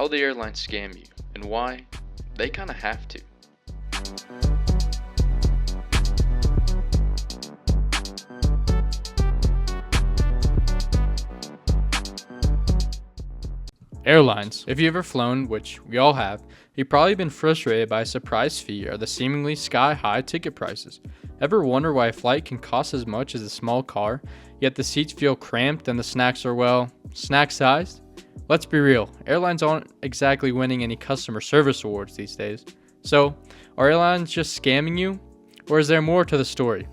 how the airlines scam you, and why they kinda have to. Airlines. If you've ever flown, which we all have, you've probably been frustrated by a surprise fee or the seemingly sky-high ticket prices. Ever wonder why a flight can cost as much as a small car, yet the seats feel cramped and the snacks are, well, snack-sized? Let's be real, airlines aren't exactly winning any customer service awards these days. So, are airlines just scamming you? Or is there more to the story?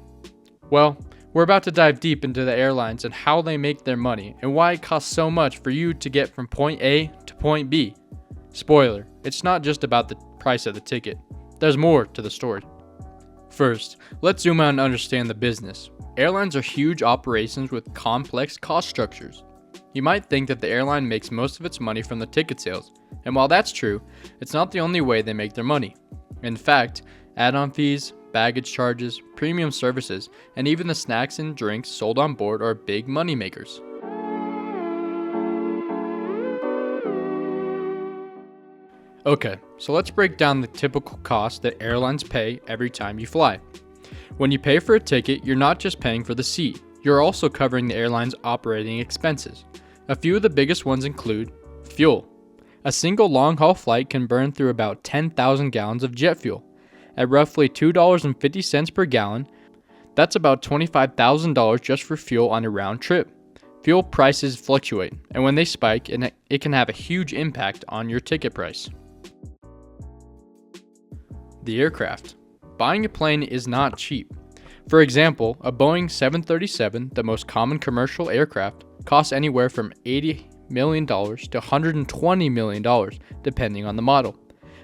Well, we're about to dive deep into the airlines and how they make their money and why it costs so much for you to get from point A to point B. Spoiler, it's not just about the price of the ticket. There's more to the story. First, let's zoom out and understand the business. Airlines are huge operations with complex cost structures. You might think that the airline makes most of its money from the ticket sales, and while that's true, it's not the only way they make their money. In fact, add-on fees, baggage charges, premium services, and even the snacks and drinks sold on board are big money makers. Okay, so let's break down the typical cost that airlines pay every time you fly. When you pay for a ticket, you're not just paying for the seat, you're also covering the airline's operating expenses. A few of the biggest ones include fuel. A single long-haul flight can burn through about 10,000 gallons of jet fuel. At roughly $2.50 per gallon, that's about $25,000 just for fuel on a round trip. Fuel prices fluctuate, and when they spike, it can have a huge impact on your ticket price. The aircraft. Buying a plane is not cheap. For example, a Boeing 737, the most common commercial aircraft, costs anywhere from $80 million to $120 million, depending on the model.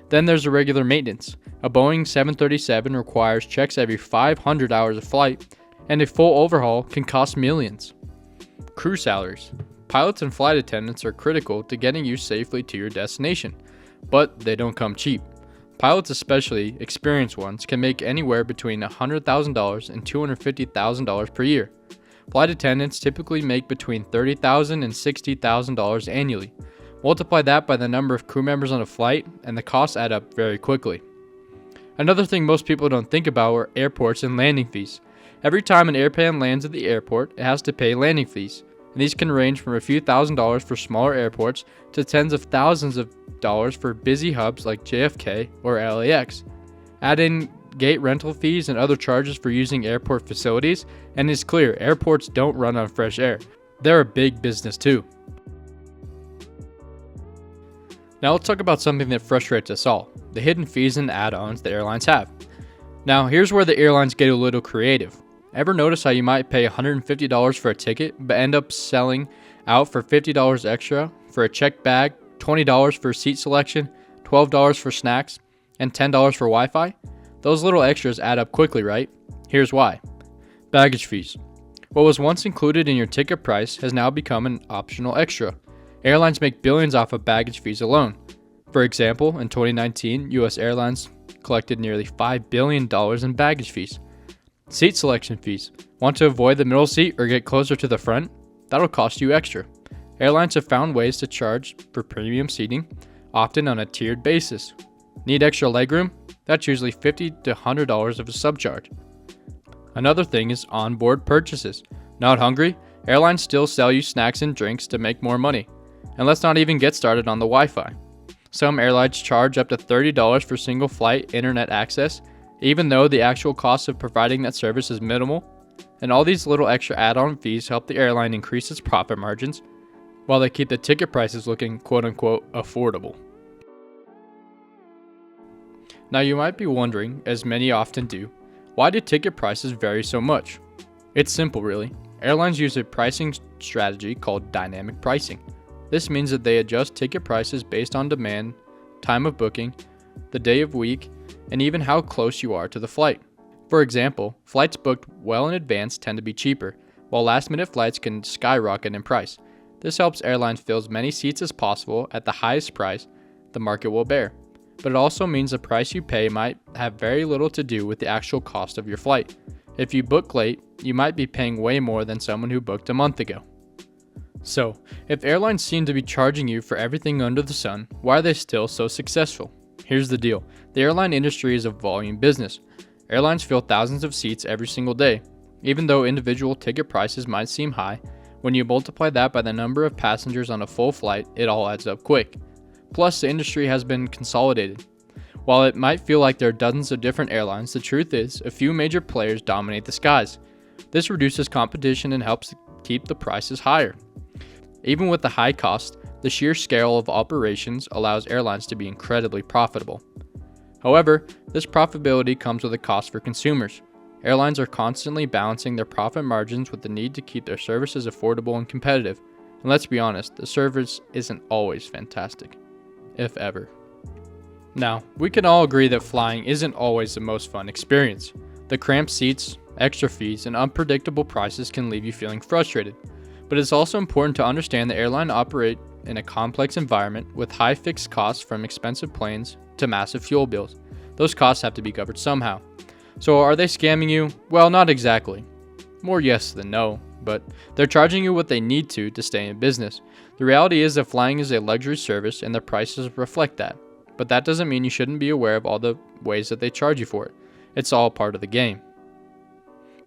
Then there's the regular maintenance. A Boeing 737 requires checks every 500 hours of flight, and a full overhaul can cost millions. Crew salaries. Pilots and flight attendants are critical to getting you safely to your destination, but they don't come cheap. Pilots, especially experienced ones, can make anywhere between $100,000 and $250,000 per year. Flight attendants typically make between $30,000 and $60,000 annually. Multiply that by the number of crew members on a flight, and the costs add up very quickly. Another thing most people don't think about are airports and landing fees. Every time an airplane lands at the airport, it has to pay landing fees, and these can range from a few $1,000s for smaller airports to tens of thousands of dollars for busy hubs like JFK or LAX. Add in gate rental fees and other charges for using airport facilities, and it's clear airports don't run on fresh air. They're a big business too. Now let's talk about something that frustrates us all, the hidden fees and add-ons that airlines have. Now here's where the airlines get a little creative. Ever notice how you might pay $150 for a ticket, but end up selling out for $50 extra for a checked bag, $20 for seat selection, $12 for snacks, and $10 for Wi-Fi? Those little extras add up quickly, right? Here's why. Baggage fees. What was once included in your ticket price has now become an optional extra. Airlines make billions off of baggage fees alone. For example, in 2019, US Airlines collected nearly $5 billion in baggage fees. Seat selection fees. Want to avoid the middle seat or get closer to the front? That'll cost you extra. Airlines have found ways to charge for premium seating, often on a tiered basis. Need extra legroom? That's usually $50 to $100 of a subcharge. Another thing is onboard purchases. Not hungry? Airlines still sell you snacks and drinks to make more money. And let's not even get started on the Wi-Fi. Some airlines charge up to $30 for single flight internet access, even though the actual cost of providing that service is minimal. And all these little extra add-on fees help the airline increase its profit margins, while they keep the ticket prices looking quote-unquote affordable. Now you might be wondering, as many often do, why do ticket prices vary so much? It's simple really. Airlines use a pricing strategy called dynamic pricing. This means that they adjust ticket prices based on demand, time of booking, the day of week, and even how close you are to the flight. For example, flights booked well in advance tend to be cheaper, while last-minute flights can skyrocket in price. This helps airlines fill as many seats as possible at the highest price the market will bear. But it also means the price you pay might have very little to do with the actual cost of your flight. If you book late, you might be paying way more than someone who booked a month ago. So, if airlines seem to be charging you for everything under the sun, why are they still so successful? Here's the deal. The airline industry is a volume business. Airlines fill thousands of seats every single day. Even though individual ticket prices might seem high, when you multiply that by the number of passengers on a full flight, it all adds up quick. Plus, the industry has been consolidated. While it might feel like there are dozens of different airlines, the truth is, a few major players dominate the skies. This reduces competition and helps keep the prices higher. Even with the high cost, the sheer scale of operations allows airlines to be incredibly profitable. However, this profitability comes with a cost for consumers. Airlines are constantly balancing their profit margins with the need to keep their services affordable and competitive. And let's be honest, the service isn't always fantastic, if ever. Now, we can all agree that flying isn't always the most fun experience. The cramped seats, extra fees, and unpredictable prices can leave you feeling frustrated. But it's also important to understand that airlines operate in a complex environment with high fixed costs from expensive planes to massive fuel bills. Those costs have to be covered somehow. So are they scamming you? Well, not exactly. More yes than no, but they're charging you what they need to stay in business. The reality is that flying is a luxury service and the prices reflect that. But that doesn't mean you shouldn't be aware of all the ways that they charge you for it. It's all part of the game.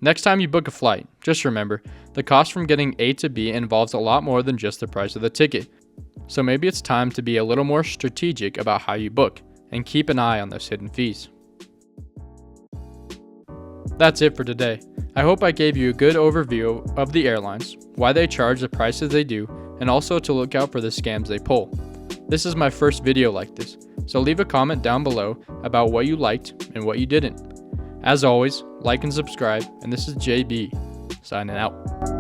Next time you book a flight, just remember, the cost from getting A to B involves a lot more than just the price of the ticket. So maybe it's time to be a little more strategic about how you book, and keep an eye on those hidden fees. That's it for today. I hope I gave you a good overview of the airlines, why they charge the prices they do, and also to look out for the scams they pull. This is my first video like this, so leave a comment down below about what you liked and what you didn't. As always, like and subscribe, and this is JB, signing out.